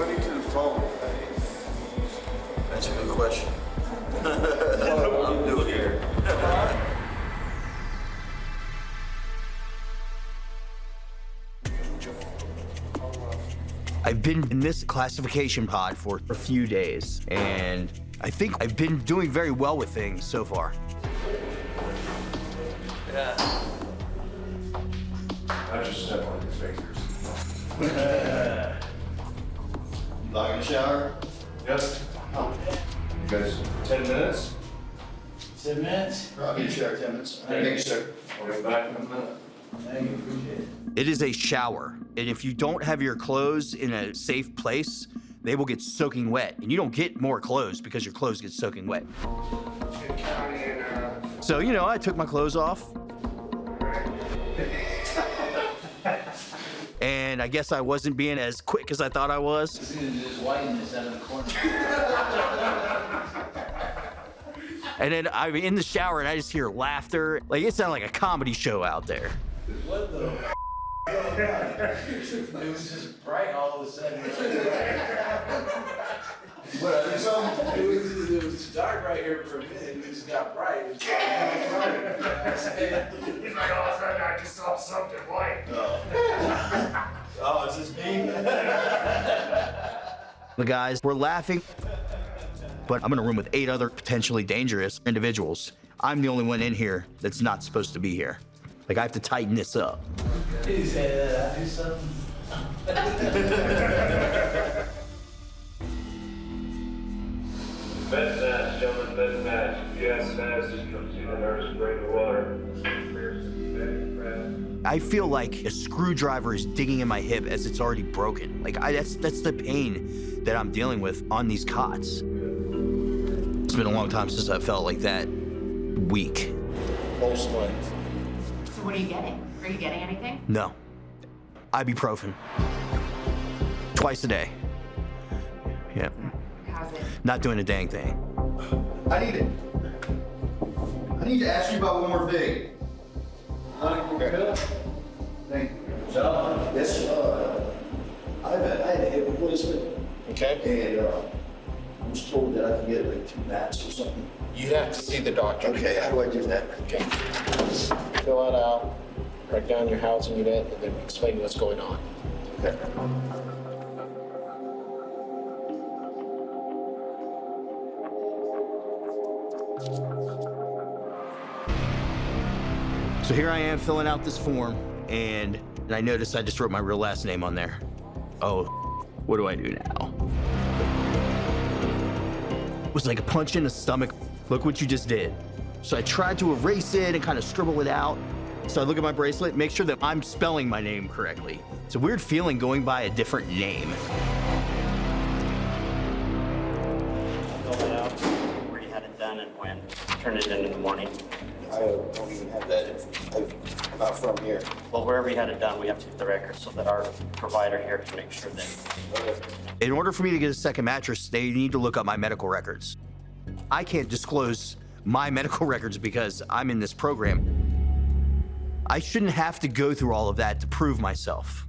money to the phone? That's a good question. I'm new here. I've been in this classification pod for a few days, and I think I've been doing very well with things so far. Yeah. I just step on your fingers. You like in the shower? Yes. You guys, 10 minutes? 10 minutes? I'll get you shower 10 minutes. Thank you, sir. I'll get back in a minute. Thank you, appreciate it. It is a shower, and if you don't have your clothes in a safe place, they will get soaking wet, and you don't get more clothes because your clothes get soaking wet. So, you know, I took my clothes off. And I guess I wasn't being as quick as I thought I was. Just gonna just whiten this out of the corner. And then I'm in the shower and I just hear laughter. Like, it sounded like a comedy show out there. What the It was just bright all of a sudden. What, I think so? It was dark right here for a minute. It just got bright. It was He's like, all of a sudden I just saw something white. Oh, is this me? The guys were laughing, but I'm in a room with 8 other potentially dangerous individuals. I'm the only one in here that's not supposed to be here. Like, I have to tighten this up. He said, I do something. Bed match, gentlemen, bed match. If you have status, come see the nurse and bring the water. I feel like a screwdriver is digging in my hip as it's already broken. Like, that's the pain that I'm dealing with on these cots. It's been a long time since I felt like that weak. Most months. So what are you getting? Are you getting anything? No. Ibuprofen. Twice a day. Yeah. How's it? Not doing a dang thing. I need to ask you about one more thing. Okay. Thank you. John? Yes, I had a hip replacement. Okay, And I was told that I could get like 2 mats or something. you have to see the doctor. Okay, how do I do that? Okay. Fill it out, write down your housing unit, and then explain what's going on. Okay. So here I am filling out this form, and I noticed I just wrote my real last name on there. Oh, what do I do now? It was like a punch in the stomach. Look what you just did. So I tried to erase it and kind of scribble it out. So I look at my bracelet, make sure that I'm spelling my name correctly. It's a weird feeling going by a different name. Fill it out, where you had it done and when. Turn it in the morning. I don't even have that. I'm not from here. Well, wherever you had it done, we have to get the record so that our provider here can make sure that. In order for me to get a second mattress, they need to look up my medical records. I can't disclose my medical records because I'm in this program. I shouldn't have to go through all of that to prove myself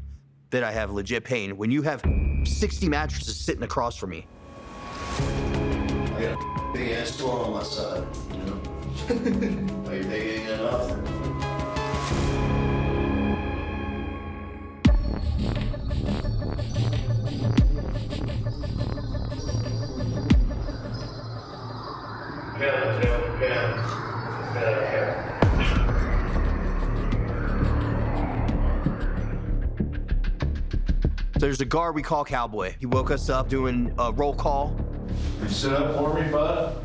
that I have legit pain when you have 60 mattresses sitting across from me. I got a big ass storm on my side, you know? Are you big enough? There's a guard we call Cowboy. He woke us up doing a roll call. You sit up for me, bud?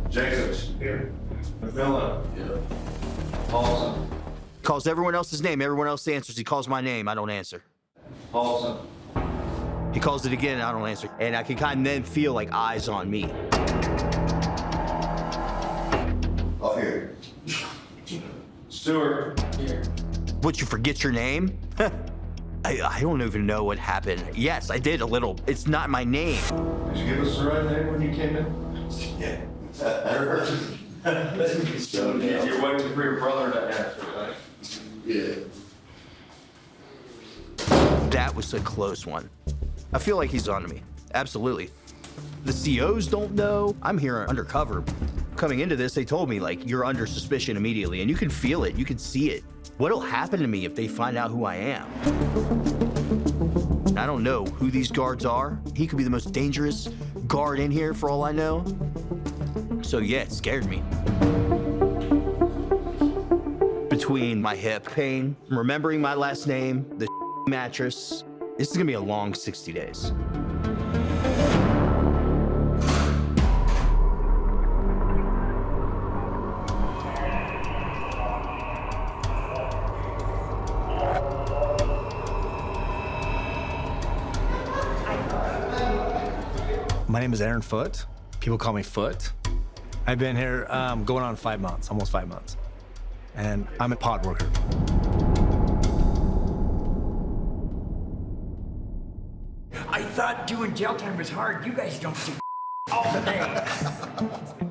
Jacobs. Here. McMillan. Yeah. Paulson. Calls everyone else's name. Everyone else answers. He calls my name. I don't answer. Paulson. He calls it again. I don't answer. And I can kind of then feel like eyes on me. Oh, here. Stewart. Here. What, you forget your name? I don't even know what happened. Yes, I did a little. It's not my name. Did you give us the right name when you came in? Yeah. You're waiting for your brother to answer, right? Yeah. that was a close one. I feel like he's onto me. Absolutely. The COs don't know. I'm here undercover. Coming into this, they told me, like, you're under suspicion immediately, and you can feel it, you can see it. What'll happen to me if they find out who I am? I don't know who these guards are. He could be the most dangerous guard in here for all I know. So yeah, it scared me. Between my hip pain, remembering my last name, the mattress, this is gonna be a long 60 days. My name is Aaron Foote. People call me Foot. I've been here going on 5 months, almost 5 months. And I'm a pod worker. I thought doing jail time was hard. You guys don't do all the day.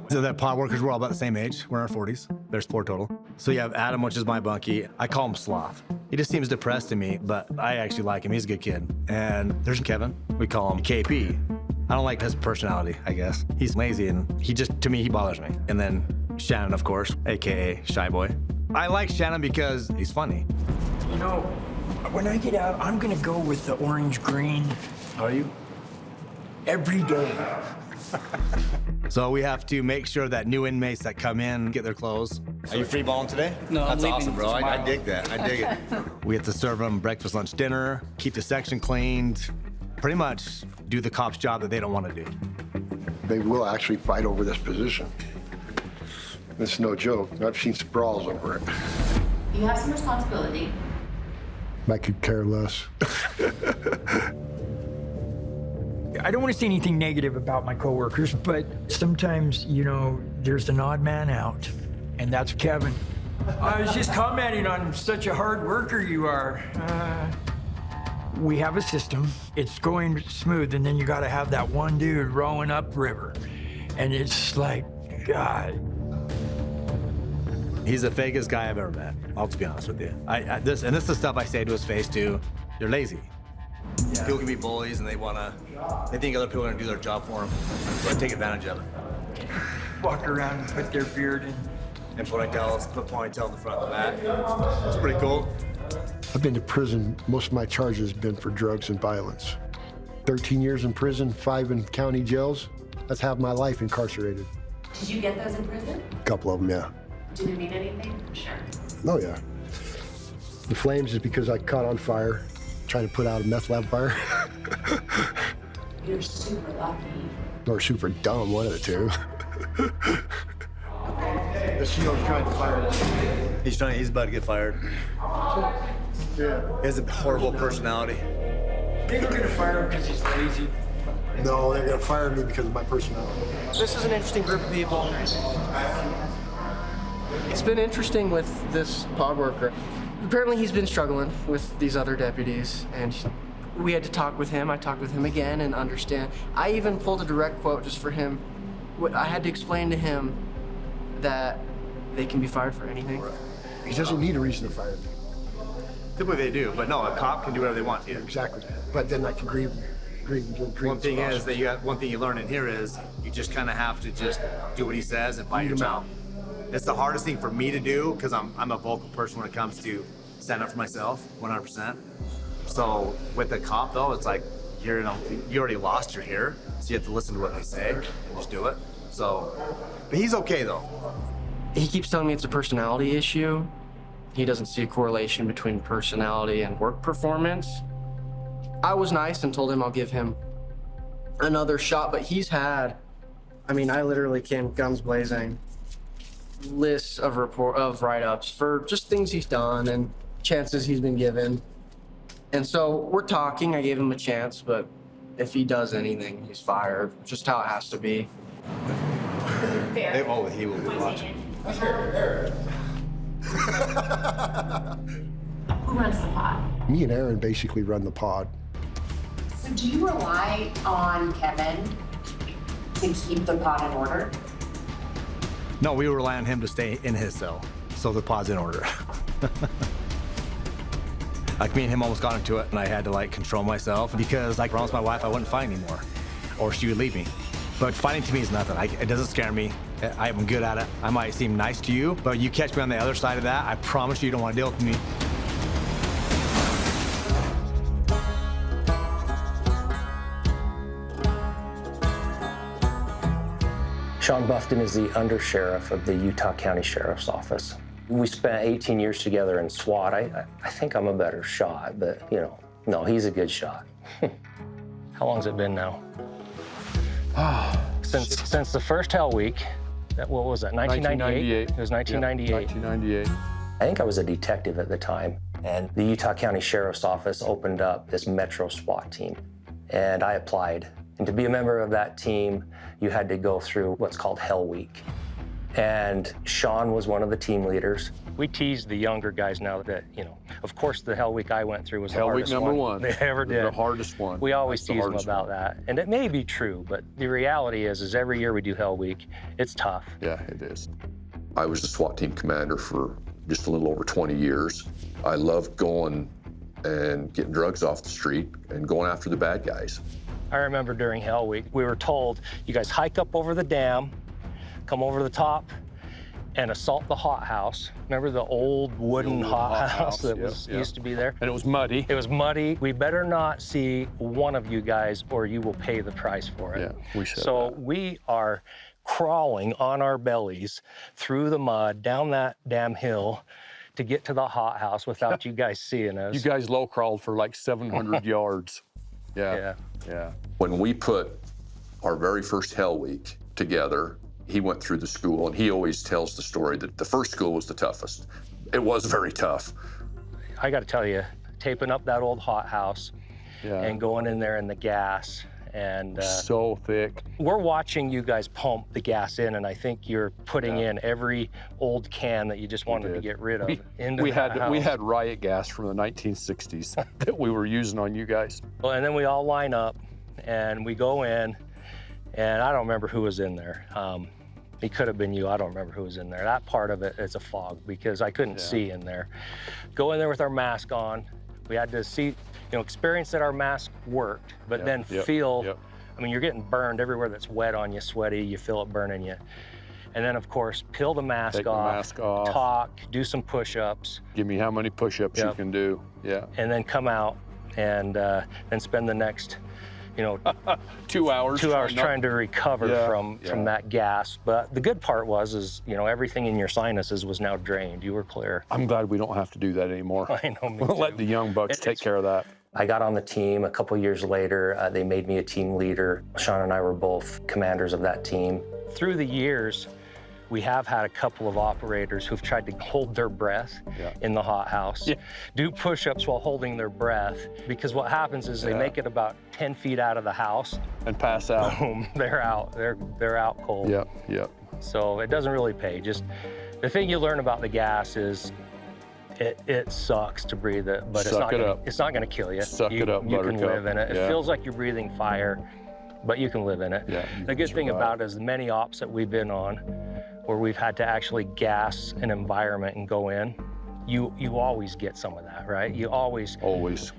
So that pod workers, we're all about the same age. We're in our 40s. There's 4 total. So you have Adam, which is my bunkie. I call him Sloth. He just seems depressed to me, but I actually like him. He's a good kid. And there's Kevin. We call him KP. I don't like his personality, I guess. He's lazy, and to me, he bothers me. And then Shannon, of course, AKA Shy Boy. I like Shannon because he's funny. You know, when I get out, I'm gonna go with the orange-green. Are you? Every day. So we have to make sure that new inmates that come in get their clothes. Are you free balling today? No, That's I'm leaving awesome, bro. I tomorrow. dig that. I dig it. We have to serve them breakfast, lunch, dinner, keep the section cleaned, pretty much do the cop's job that they don't want to do. They will actually fight over this position. It's no joke. I've seen sprawls over it. You have some responsibility. I could care less. I don't want to say anything negative about my coworkers, but sometimes, you know, there's an odd man out, and that's Kevin. I was just commenting on such a hard worker you are. We have a system. It's going smooth, and then you got to have that one dude rowing upriver, and it's like, God. He's the fakest guy I've ever met. I'll just be honest with you. This is the stuff I say to his face too. You're lazy. Yeah. People can be bullies, and they think other people are gonna do their job for them. So I take advantage of it. Walk around and put their beard in. And ponytail in the front and the back. It's pretty cool. I've been to prison. Most of my charges have been for drugs and violence. 13 years in prison, 5 in county jails. That's half my life incarcerated. Did you get those in prison? A couple of them, yeah. Did it mean anything? Sure. Oh, yeah. The flames is because I caught on fire, trying to put out a meth lab fire. You're super lucky. Or super dumb, one of the two. The CO's trying to fire. He's about to get fired. Yeah. He has a horrible personality. They were gonna fire him because he's lazy. No, they're gonna fire me because of my personality. This is an interesting group of people. It's been interesting with this pod worker. Apparently he's been struggling with these other deputies, and we had to talk with him. I talked with him again and understand. I even pulled a direct quote just for him. I had to explain to him that they can be fired for anything. He doesn't need a reason to fire me. Typically they do, but no, a cop can do whatever they want here. Exactly. But then I can grieve. One thing is that one thing you learn in here is you just kind of have to just do what he says and bite your mouth. It's the hardest thing for me to do because I'm a vocal person when it comes to stand up for myself, 100%. So with the cop though, it's like you already lost. You're here, so you have to listen to what they say and just do it. So, but he's okay though. He keeps telling me it's a personality issue. He doesn't see a correlation between personality and work performance. I was nice and told him I'll give him another shot, but he's had, I literally came guns blazing, lists of write-ups for just things he's done and chances he's been given. And so we're talking, I gave him a chance, but if he does anything, he's fired. Just how it has to be. Fair. He will be watching. Who runs the pod? Me and Aaron basically run the pod. So do you rely on Kevin to keep the pod in order? No, we rely on him to stay in his cell, so the pod's in order. Like me and him almost got into it, and I had to like control myself because I promised my wife I wouldn't fight anymore, or she would leave me. But fighting to me is nothing. It doesn't scare me. I'm good at it. I might seem nice to you, but you catch me on the other side of that, I promise you don't want to deal with me. Sean Buffton is the undersheriff of the Utah County Sheriff's Office. We spent 18 years together in SWAT. I think I'm a better shot, but, you know, no, he's a good shot. How long's it been now? Since the first Hell Week, what was that, 1998? It was 1998. Yep, 1998. I think I was a detective at the time, and the Utah County Sheriff's Office opened up this Metro SWAT team, and I applied. And to be a member of that team, you had to go through what's called Hell Week. And Sean was one of the team leaders. We tease the younger guys now that, you know, of course the Hell Week I went through was the hardest Hell Week number one. they ever did. The hardest one. We always tease them about that. And it may be true, but the reality is every year we do Hell Week, it's tough. Yeah, it is. I was the SWAT team commander for just a little over 20 years. I loved going and getting drugs off the street and going after the bad guys. I remember during Hell Week, we were told, you guys hike up over the dam, come over the top, and assault the hothouse. Remember the old wooden hothouse that used to be there? And it was muddy. It was muddy. We better not see one of you guys or you will pay the price for it. Yeah, we should. So we are crawling on our bellies through the mud, down that damn hill to get to the hothouse without you guys seeing us. You guys low crawled for like 700 yards. Yeah. When we put our very first Hell Week together, he went through the school, and he always tells the story that the first school was the toughest. It was very tough. I got to tell you, taping up that old hothouse and going in there in the gas and so thick. We're watching you guys pump the gas in, and I think you're putting in every old can that you just wanted to get rid of into that house. We had riot gas from the 1960s that we were using on you guys. Well, and then we all line up, and we go in, and I don't remember who was in there. It could have been you. I don't remember who was in there. That part of it is a fog because I couldn't see in there. Go in there with our mask on. We had to see, you know, experience that our mask worked, but then feel, I mean, you're getting burned everywhere that's wet on you, sweaty, you feel it burning you. And then, of course, peel the mask off, talk, do some push-ups. Give me how many push-ups you can do. Yeah. And then come out and then spend the next, you know, 2 hours. 2 hours trying to recover from that gas. But the good part was, you know, everything in your sinuses was now drained. You were clear. I'm glad we don't have to do that anymore. I know, me We'll too. let the young bucks take care of that. I got on the team. A couple years later, they made me a team leader. Sean and I were both commanders of that team. Through the years, we have had a couple of operators who've tried to hold their breath in the hothouse, do push-ups while holding their breath, because what happens is they make it about 10 feet out of the house. And pass out. Boom, they're out. They're out cold. Yep. So it doesn't really pay. Just the thing you learn about the gas is it sucks to breathe it, but it's not gonna kill you. Suck it up, You can Buttercup. live in it. It feels like you're breathing fire, but you can live in it. Yeah, the good thing about it is the many ops that we've been on, where we've had to actually gas an environment and go in, you always get some of that, right? You always.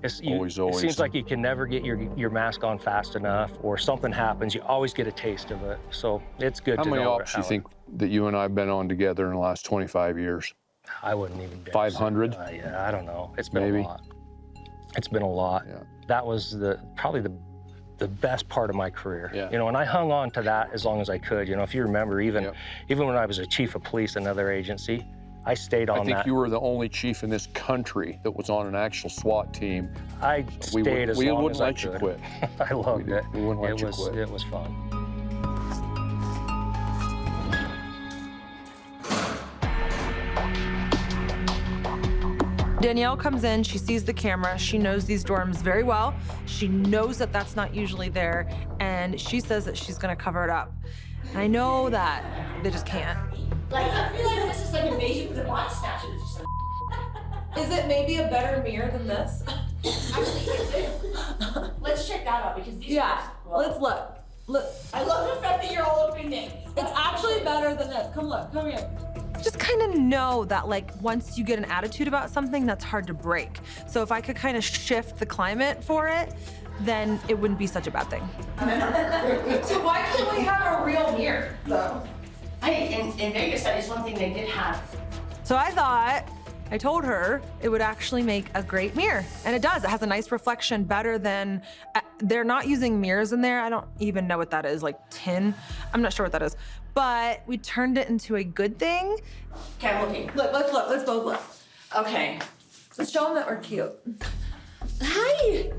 It seems like you can never get your mask on fast enough, or something happens, you always get a taste of it. So it's good to know. How many ops do you think that you and I have been on together in the last 25 years? I wouldn't even dare. 500? Yeah, I don't know. It's been a lot. It's been a lot. Yeah. That was probably the best part of my career. Yeah. You know, and I hung on to that as long as I could. You know, if you remember, even when I was a chief of police in another agency, I stayed on that. I think you were the only chief in this country that was on an actual SWAT team. I stayed as long as I could. We wouldn't let you quit. I loved it. We wouldn't let you quit. It was fun. Danielle comes in, she sees the camera, she knows these dorms very well. She knows that that's not usually there, and she says that she's gonna cover it up. And I know that they just can't. Like, I feel like this is like Invasion of the Body Snatchers or something. Is it maybe a better mirror than this? Actually, is it? Let's check that out because these Let's look. Look. I love the fact that you're all opening names. It's actually better than this. Come look, come here. just kind of know that like once you get an attitude about something, that's hard to break. So if I could kind of shift the climate for it, then it wouldn't be such a bad thing. So why can't we have a real mirror, though? Hey, in Vegas, that is one thing they did have. So I told her it would actually make a great mirror. And it does. It has a nice reflection, better than, they're not using mirrors in there. I don't even know what that is, like tin. I'm not sure what that is. But we turned it into a good thing. Okay, I'm looking. Look, let's both look. Okay. Let's show them that we're cute. Hi.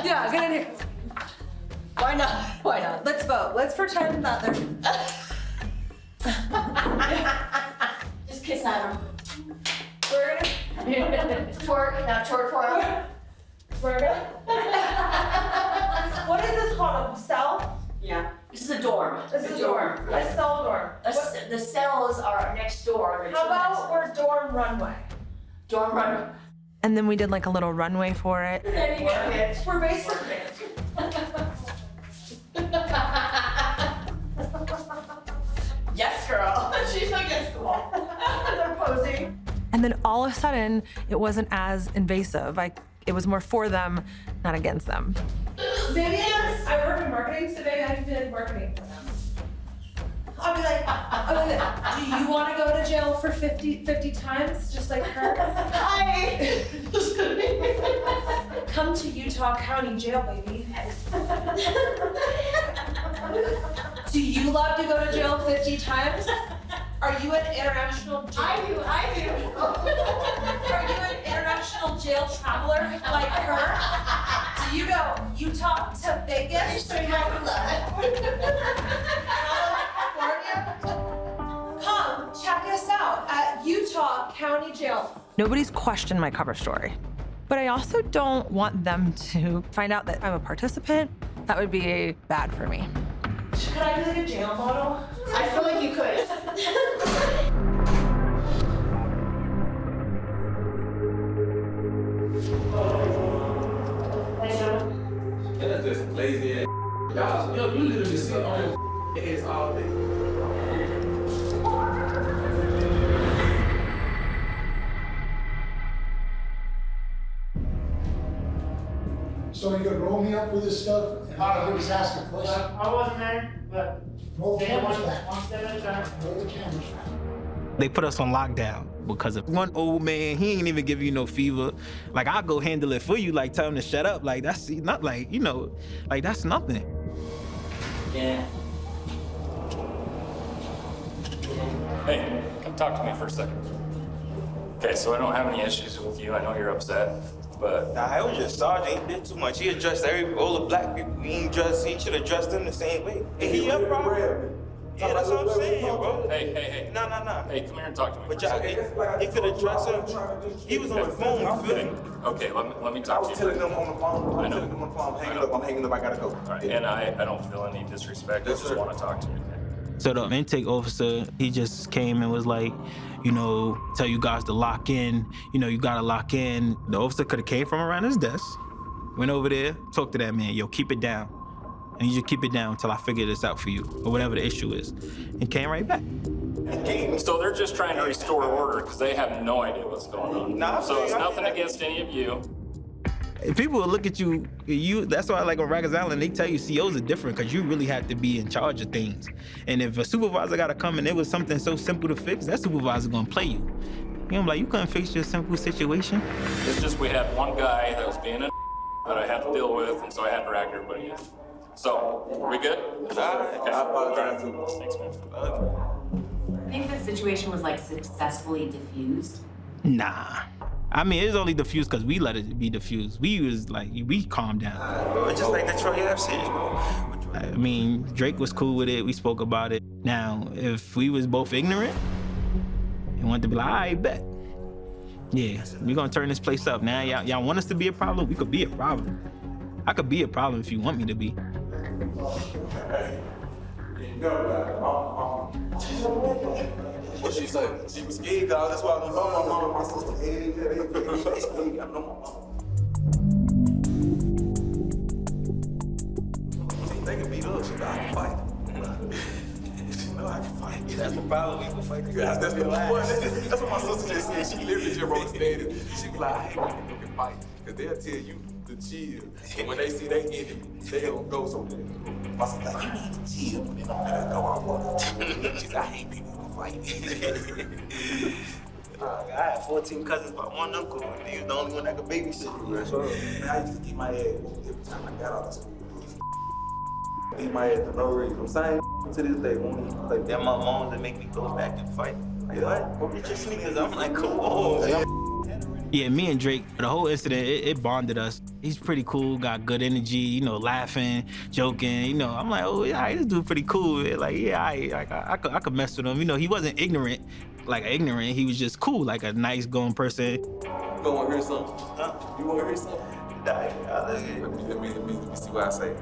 Yeah, get in here. Why not? Why not? Let's vote. Let's pretend that they're. Just kiss Adam. We're gonna Twerk, now twerk for him. We're gonna. What is this called? A cell? Yeah. This is a dorm. This is a dorm. A cell dorm. The cells are next door. How about we're dorm runway? Dorm runway. And then we did like a little runway for it. There you go, bitch. We're basically. Yes, girl. She's against the wall. They're posing. And then all of a sudden, it wasn't as invasive. It was more for them, not against them. Maybe I work in marketing, so maybe I can do marketing for them. I'll be like, do you want to go to jail for 50 times, just like her? Hi. Come to Utah County Jail, baby. Do you love to go to jail 50 times? Are you an international jail? I do. Are you an international jail traveler like her? Do you go Utah to Vegas? Come check us out at Utah County Jail. Nobody's questioned my cover story. But I also don't want them to find out that I'm a participant. That would be bad for me. Could I be like a jail model? I feel like you could. That's just lazy ass. Y'all, yo, you literally sit on your ass all day. So you gonna roll me up with this stuff and I'll just ask a question? I wasn't there, but Roll the cameras back. one step at a time. Roll the cameras back. They put us on lockdown because of one old man. He ain't even give you no fever. Like, I'll go handle it for you, like tell him to shut up. Like, that's not like, you know, like that's nothing. Yeah. Hey, come talk to me for a second. Okay, so I don't have any issues with you. I know you're upset, but Nah, it was just Sergeant. He did too much. He addressed all the black people. He should address them the same way. Hey, he up, bro. Yeah, that's what I'm saying, bro. Hey. Nah. Hey, come here and talk to me. But for a y'all, second. he could address him. He was on the phone, you feel me? Okay, let me talk to you. telling them on the phone. I know. Telling them on the phone. I'm hanging up, I gotta go. All right, and I don't feel any disrespect. I just want to talk to you. So the intake officer, he just came and was like, you know, tell you guys to lock in. You know, you gotta lock in. The officer could have came from around his desk, went over there, talked to that man, yo, keep it down. And you just keep it down until I figure this out for you, or whatever the issue is. And came right back. So they're just trying to restore order because they have no idea what's going on. Nah, So it's nothing against any of you. If people will look at you, that's why like on Rikers Island, they tell you COs are different because you really have to be in charge of things. And if a supervisor gotta come and it was something so simple to fix, that supervisor's gonna play you. You know, like, you couldn't fix your simple situation. It's just we had one guy that was being a that I had to deal with, and so I had to drag everybody in. So, we good? Okay. I apologize too. Thanks, man. I think the situation was like successfully diffused. Nah. I mean, it's only diffused because we let it be diffused. We calmed down. Bro, it's just like Detroit FCs, bro. I mean, Drake was cool with it. We spoke about it. Now, if we was both ignorant and wanted to be like, all right, bet. Yeah, we're gonna turn this place up. Now, y'all want us to be a problem? We could be a problem. I could be a problem if you want me to be. What she say? She was scared, dog. That's why my sister hated it. They can beat us, so I can fight. She know I can fight. That's the problem. We can fight. That's the one. That's what my sister just said. She literally just wrote a status. She was like, I hate when people can fight. Because they'll tell you to chill. And when they see they get it, they don't go so good. My sister's like, you need to chill. And I'm gonna go on. She said, I hate people who can fight. I had 14 cousins, but one uncle. He was the only one that could babysit. So, man, I used to get my ass every time I got out of school. Beat my ass for no reason. I'm saying to this day, like they're my moms that make me go back and fight. Like, what? Go get your sneakers. I'm like, come on. Yeah, me and Drake, the whole incident, it bonded us. He's pretty cool, got good energy, you know, laughing, joking, you know. I'm like, oh, yeah, this dude pretty cool. Like, yeah, I could mess with him. You know, he wasn't ignorant, he was just cool, like a nice going person. You want to hear something? Huh? You want to hear something? Let me see what I say.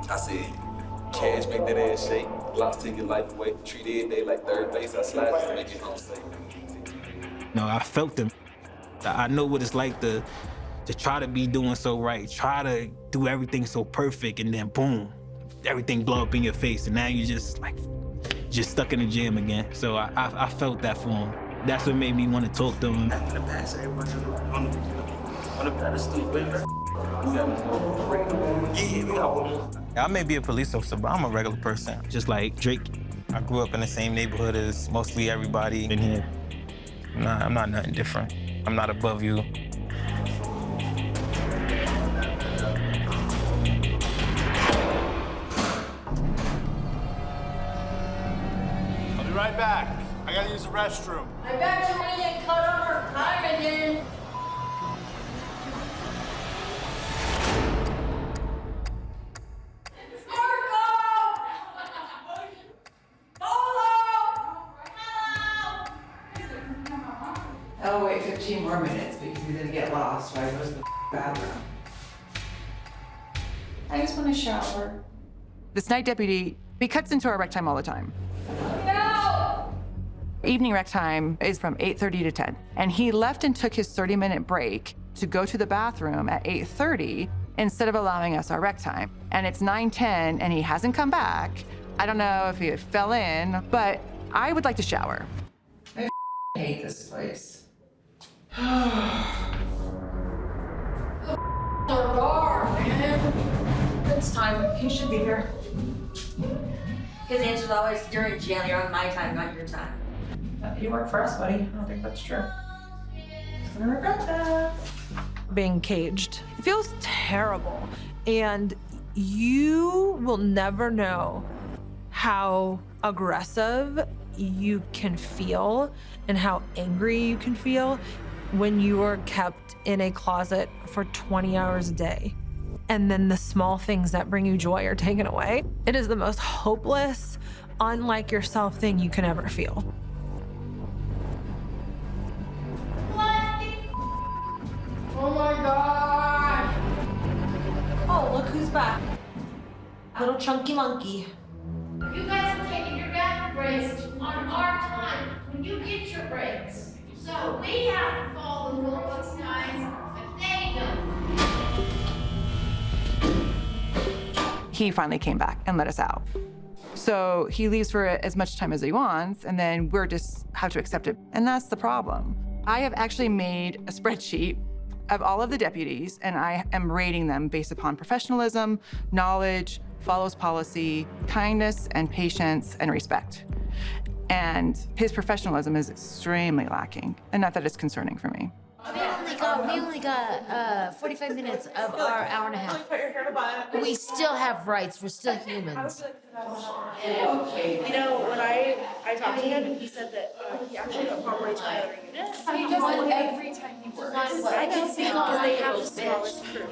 I said, cash make that ass shake. Blocks take your life away. Treat every day like third base. I slide just to make it home safe. No, I felt them. I know what it's like to try to be doing so right, try to do everything so perfect, and then boom, everything blow up in your face, and now you just stuck in the gym again. So I felt that for him. That's what made me want to talk to him. Back in the past, everybody on the pedestal, baby. I may be a police officer, but I'm a regular person. Just like Drake, I grew up in the same neighborhood as mostly everybody in here. I'm not nothing different. I'm not above you. I'll be right back. I gotta use the restroom. I bet you're gonna get cut on her time again. Oh, wait, 15 more minutes because we didn't get lost, so I goes to the bathroom. I just want to shower. This night deputy, he cuts into our rec time all the time. No! Evening rec time is from 8:30 to 10. And he left and took his 30-minute break to go to the bathroom at 8:30 instead of allowing us our rec time. And it's 9:10 and he hasn't come back. I don't know if he fell in, but I would like to shower. I hate this place. It's time. He should be here. His answer's always, you're in jail, you're on my time, not your time. You work for us, buddy. I don't think that's true. I'm gonna regret that. Being caged. It feels terrible. And you will never know how aggressive you can feel and how angry you can feel when you are kept in a closet for 20 hours a day. And then the small things that bring you joy are taken away. It is the most hopeless, unlike yourself thing you can ever feel. Oh my God! Oh, look who's back. Little chunky monkey. You guys are taking your bathroom breaks on our time when you get your breaks. So we have to follow the rules, guys, but they don't. He finally came back and let us out. So he leaves for as much time as he wants, and then we're just have to accept it. And that's the problem. I have actually made a spreadsheet of all of the deputies, and I am rating them based upon professionalism, knowledge, follows policy, kindness, and patience, and respect. And his professionalism is extremely lacking, and not that it's concerning for me. We only got 45 minutes of our hour and a half. We still have rights. We're still humans. Okay. You know, when I talked to him, he said that he actually got properly to another unit. He does it every time he works. I can see because they have the smallest crew.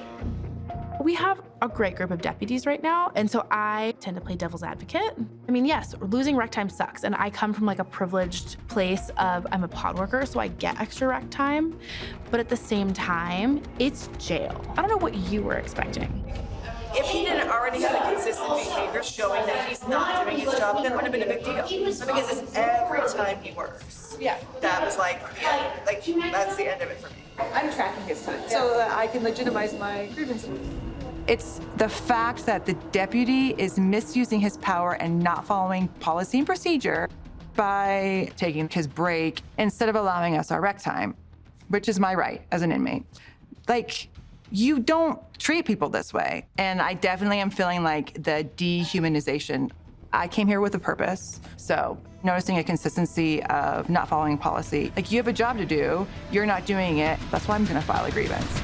We have a great group of deputies right now, and so I tend to play devil's advocate. I mean, yes, losing rec time sucks, and I come from like a privileged place of I'm a pod worker, so I get extra rec time, but at the same time, it's jail. I don't know what you were expecting. If he didn't already have a consistent behavior showing that he's not doing his job, then it would have been a big deal. But because it's every time he works. Yeah. That was like, that's the end of it for me. I'm tracking his time so that I can legitimize my grievances. It's the fact that the deputy is misusing his power and not following policy and procedure by taking his break instead of allowing us our rec time, which is my right as an inmate. Like, you don't treat people this way. And I definitely am feeling like the dehumanization. I came here with a purpose. So noticing a consistency of not following policy. Like, you have a job to do, you're not doing it. That's why I'm gonna file a grievance.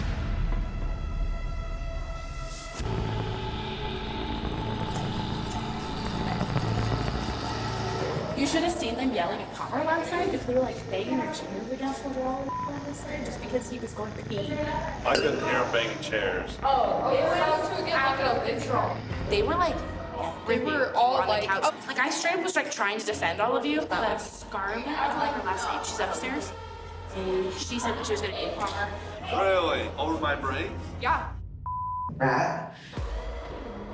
You should have seen them yelling at Connor last night because we were like banging our chairs against the wall on this side just because he was going to pee. I couldn't hear him banging chairs. Oh, they were out of control. They were like, they were all on like, like I straight up was like trying to defend all of you. But Scarlett, I don't like her last name. She's upstairs. She said that she was gonna aim Connor. Really? Over my brain? Yeah.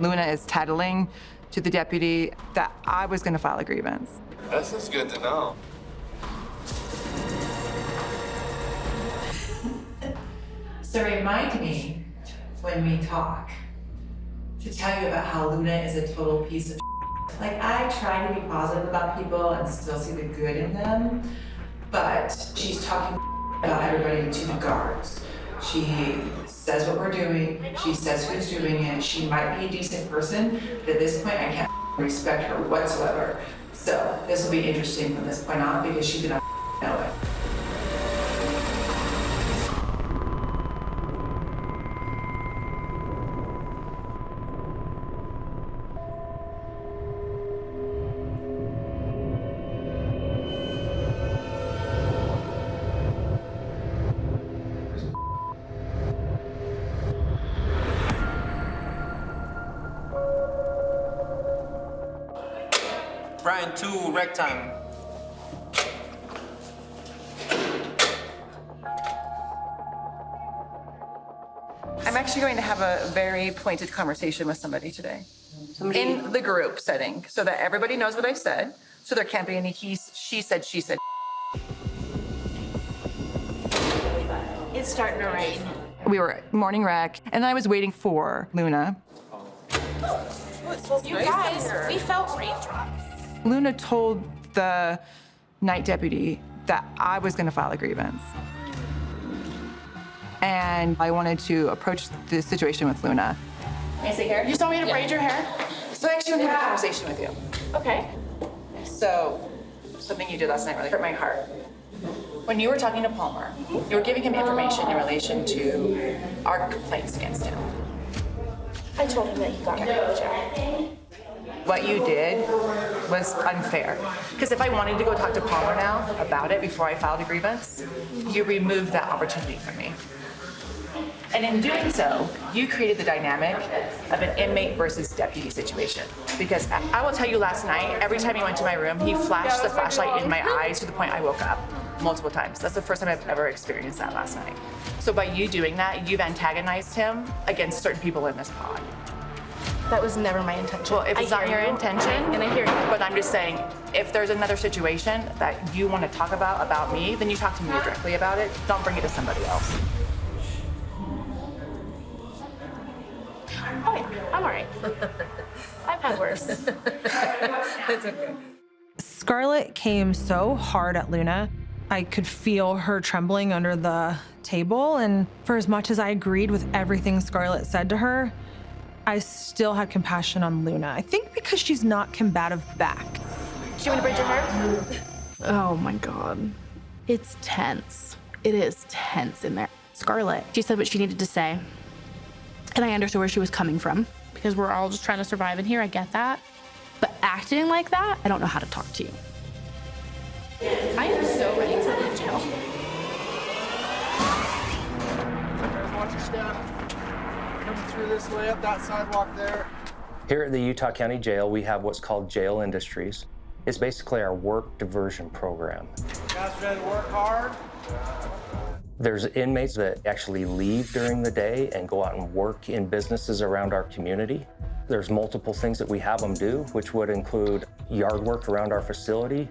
Luna is tattling to the deputy that I was gonna file a grievance. This is good to know. So remind me when we talk to tell you about how Luna is a total piece of Like, I try to be positive about people and still see the good in them, but she's talking about everybody to the guards. She says what we're doing, she says who's doing it, she might be a decent person, but at this point I can't respect her whatsoever. So this will be interesting from this point on because she's gonna know it. Brian, 2 rec time. I'm actually going to have a very pointed conversation with somebody today. In the group setting, so that everybody knows what I said, so there can't be any she said, she said. It's starting to rain. We were at morning rec, and I was waiting for Luna. You guys, we felt raindrops. Luna told the night deputy that I was gonna file a grievance. And I wanted to approach the situation with Luna. May I sit here? You just want me to braid your hair? So I actually want to have a conversation with you. Okay. So, something you did last night really hurt my heart. When you were talking to Palmer, you were giving him information in relation to our complaints against him. I told him that he got rid of the job. What you did was unfair. Because if I wanted to go talk to Palmer now about it before I filed a grievance, you removed that opportunity from me. And in doing so, you created the dynamic of an inmate versus deputy situation. Because I will tell you, last night, every time he went to my room, he flashed the flashlight in my eyes to the point I woke up multiple times. That's the first time I've ever experienced that last night. So by you doing that, you've antagonized him against certain people in this pod. That was never my intention. Well, if it's not your intention, and I hear you. But I'm just saying, if there's another situation that you want to talk about me, then you talk to me directly about it. Don't bring it to somebody else. Oh yeah, I'm all right. I've had worse. It's okay. Scarlett came so hard at Luna. I could feel her trembling under the table, and for as much as I agreed with everything Scarlett said to her, I still had compassion on Luna. I think because she's not combative back. Do you want to braid your hair? Oh my God. It's tense. It is tense in there. Scarlett, she said what she needed to say. And I understood where she was coming from because we're all just trying to survive in here. I get that. But acting like that, I don't know how to talk to you. I am so ready to leave jail. Watch your step. Coming through this way, up that sidewalk there. Here at the Utah County Jail, we have what's called Jail Industries. It's basically our work diversion program. You guys ready to work hard? There's inmates that actually leave during the day and go out and work in businesses around our community. There's multiple things that we have them do, which would include yard work around our facility.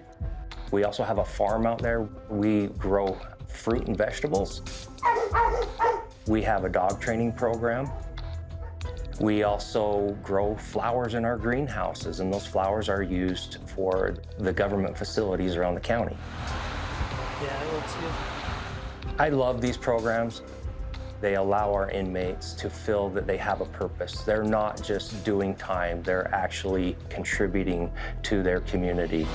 We also have a farm out there. We grow fruit and vegetables. We have a dog training program. We also grow flowers in our greenhouses, and those flowers are used for the government facilities around the county. Yeah, it looks good. I love these programs. They allow our inmates to feel that they have a purpose. They're not just doing time, they're actually contributing to their community.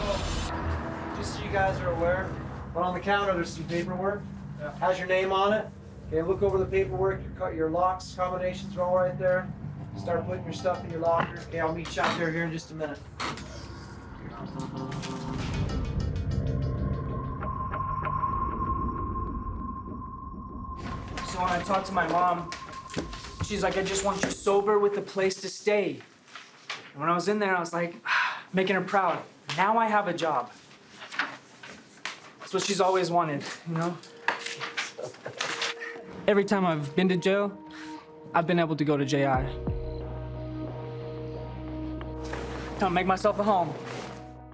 Just so you guys are aware, but on the counter there's some paperwork. Has your name on it. Okay, look over the paperwork. Your locks, combinations are all right there. Start putting your stuff in your locker. Okay, I'll meet you out there here in just a minute. So when I talked to my mom, she's like, I just want you sober with a place to stay. And when I was in there, I was like, making her proud. Now I have a job. That's what she's always wanted, you know? Every time I've been to jail, I've been able to go to JI. I'll make myself at home.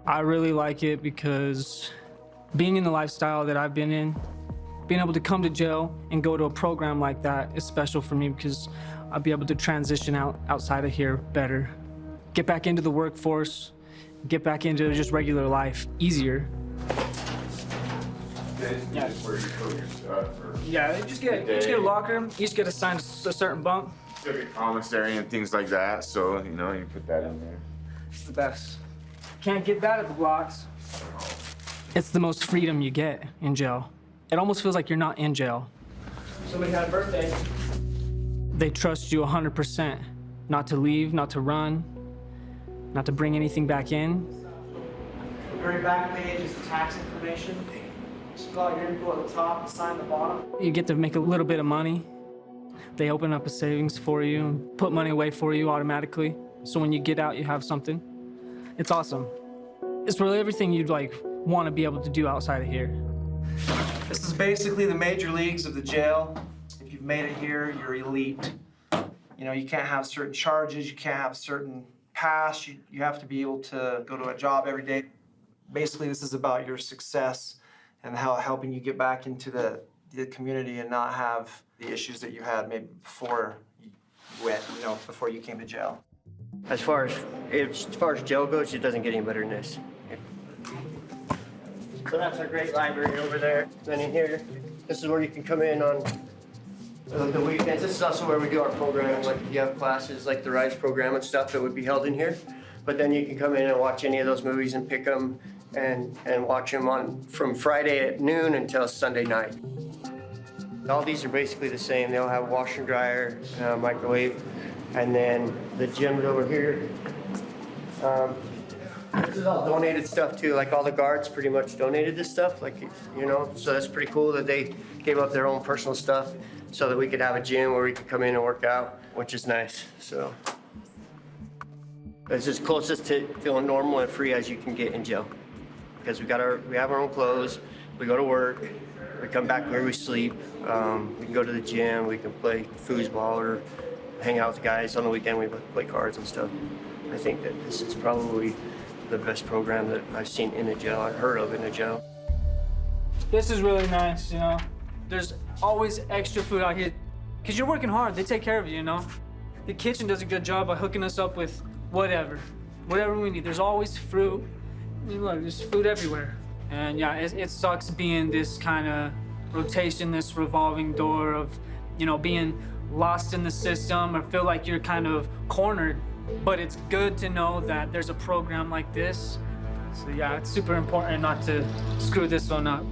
I really like it because being in the lifestyle that I've been in, being able to come to jail and go to a program like that is special for me because I'll be able to transition outside of here better. Get back into the workforce, get back into just regular life easier. Yeah. Just where you put your stuff, or Yeah, each get a locker, each get assigned a certain bunk. like a commissary and things like that. So you know, you put that in there. It's the best. Can't get that at the blocks. It's the most freedom you get in jail. It almost feels like you're not in jail. Somebody had a birthday. They trust you 100%, not to leave, not to run, not to bring anything back in. The very back page is the tax information. Just fill out your info at the top and sign the bottom. You get to make a little bit of money. They open up a savings for you and put money away for you automatically. So when you get out, you have something. It's awesome. It's really everything you'd want to be able to do outside of here. This is basically the major leagues of the jail. If you've made it here, you're elite. You know, you can't have certain charges, you can't have certain past, you have to be able to go to a job every day. Basically, this is about your success and how helping you get back into the community and not have the issues that you had maybe before you went, before you came to jail. As far as jail goes, it doesn't get any better than this. So that's our great library over there. Then in here, this is where you can come in on the weekends. This is also where we do our program, like if you have classes like the RISE program and stuff that would be held in here. But then you can come in and watch any of those movies and pick them and watch them from Friday at noon until Sunday night. All these are basically the same. They'll have washer and dryer, microwave, and then the gym's over here. This is all donated stuff too, like all the guards pretty much donated this stuff, so that's pretty cool that they gave up their own personal stuff so that we could have a gym where we could come in and work out, which is nice, so. It's as closest to feeling normal and free as you can get in jail. Because we have our own clothes, we go to work, we come back where we sleep, we can go to the gym, we can play foosball or hang out with the guys on the weekend, we play cards and stuff. I think that this is probably the best program that I've seen in a jail, I've heard of in a jail. This is really nice, There's always extra food out here. Because you're working hard, they take care of you, The kitchen does a good job by hooking us up with whatever we need. There's always fruit. Look, there's food everywhere. And yeah, it sucks being this kind of rotation, this revolving door of, being lost in the system or feel like you're kind of cornered. But it's good to know that there's a program like this. So yeah, it's super important not to screw this one up.